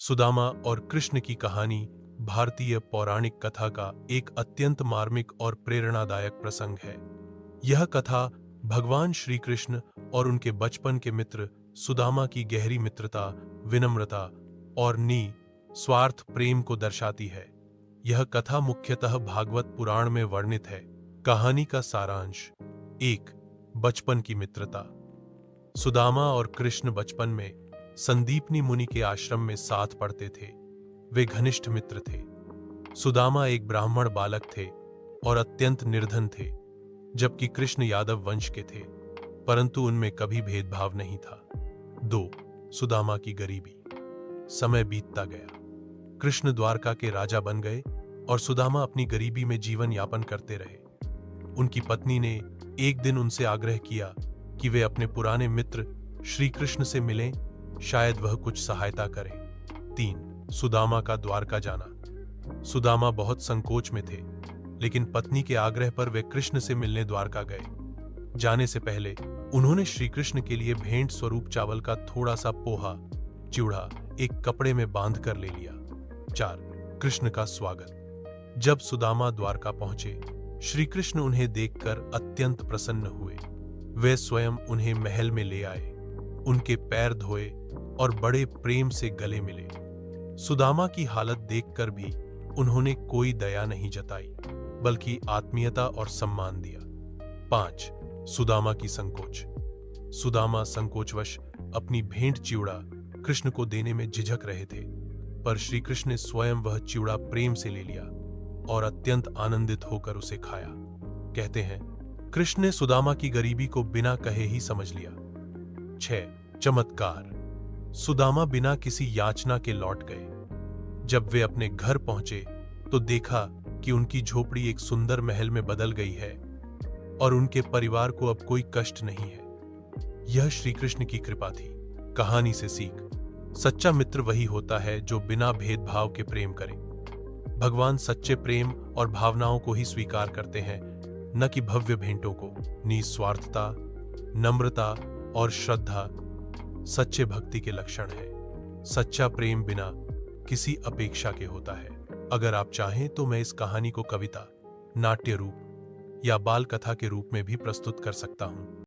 सुदामा और कृष्ण की कहानी भारतीय पौराणिक कथा का एक अत्यंत मार्मिक और प्रेरणादायक प्रसंग है। यह कथा भगवान श्री कृष्ण और उनके बचपन के मित्र सुदामा की गहरी मित्रता, विनम्रता और स्वार्थ प्रेम को दर्शाती है। यह कथा मुख्यतः भागवत पुराण में वर्णित है। कहानी का सारांश। 1. बचपन की मित्रता। सुदामा और कृष्ण बचपन में संदीपनी मुनि के आश्रम में साथ पढ़ते थे। वे घनिष्ठ मित्र थे। सुदामा एक ब्राह्मण बालक थे और अत्यंत निर्धन थे, जबकि कृष्ण यादव वंश के थे, परंतु उनमें कभी भेदभाव नहीं था। 2. सुदामा की गरीबी। समय बीतता गया। कृष्ण द्वारका के राजा बन गए और सुदामा अपनी गरीबी में जीवन यापन करते रहे। उनकी पत्नी ने एक दिन उनसे आग्रह किया कि वे अपने पुराने मित्र श्री कृष्ण से मिलें, शायद वह कुछ सहायता करें। 3. सुदामा का द्वारका जाना। सुदामा बहुत संकोच में थे, लेकिन पत्नी के आग्रह पर वे कृष्ण से मिलने द्वारका गए। जाने से पहले उन्होंने श्री कृष्ण के लिए भेंट स्वरूप चावल का थोड़ा सा पोहा, चिवड़ा एक कपड़े में बांध कर ले लिया। 4. कृष्ण का स्वागत। जब सुदामा द्वारका पहुंचे, श्री कृष्ण उन्हें देखकर अत्यंत प्रसन्न हुए। वे स्वयं उन्हें महल में ले आए, उनके पैर धोए और बड़े प्रेम से गले मिले। सुदामा की हालत देखकर भी उन्होंने कोई दया नहीं जताई, बल्कि आत्मीयता और सम्मान दिया। 5. सुदामा की संकोच। सुदामा संकोचवश अपनी भेंट चिवड़ा कृष्ण को देने में झिझक रहे थे, पर श्री कृष्ण ने स्वयं वह चिवड़ा प्रेम से ले लिया और अत्यंत आनंदित होकर उसे खाया। कहते हैं, कृष्ण ने सुदामा की गरीबी को बिना कहे ही समझ लिया। 6. चमत्कार। सुदामा बिना किसी याचना के लौट गए। जब वे अपने घर पहुंचे तो देखा कि उनकी झोपड़ी एक सुंदर महल में बदल गई है और उनके परिवार को अब कोई कष्ट नहीं है। यह श्री कृष्ण की कृपा थी। कहानी से सीख। सच्चा मित्र वही होता है जो बिना भेदभाव के प्रेम करे। भगवान सच्चे प्रेम और भावनाओं को ही स्वीकार करते हैं, न कि भव्य भेंटों को। निस्वार्थता, नम्रता और श्रद्धा सच्चे भक्ति के लक्षण है। सच्चा प्रेम बिना किसी अपेक्षा के होता है। अगर आप चाहें तो मैं इस कहानी को कविता, नाट्य रूप या बाल कथा के रूप में भी प्रस्तुत कर सकता हूं।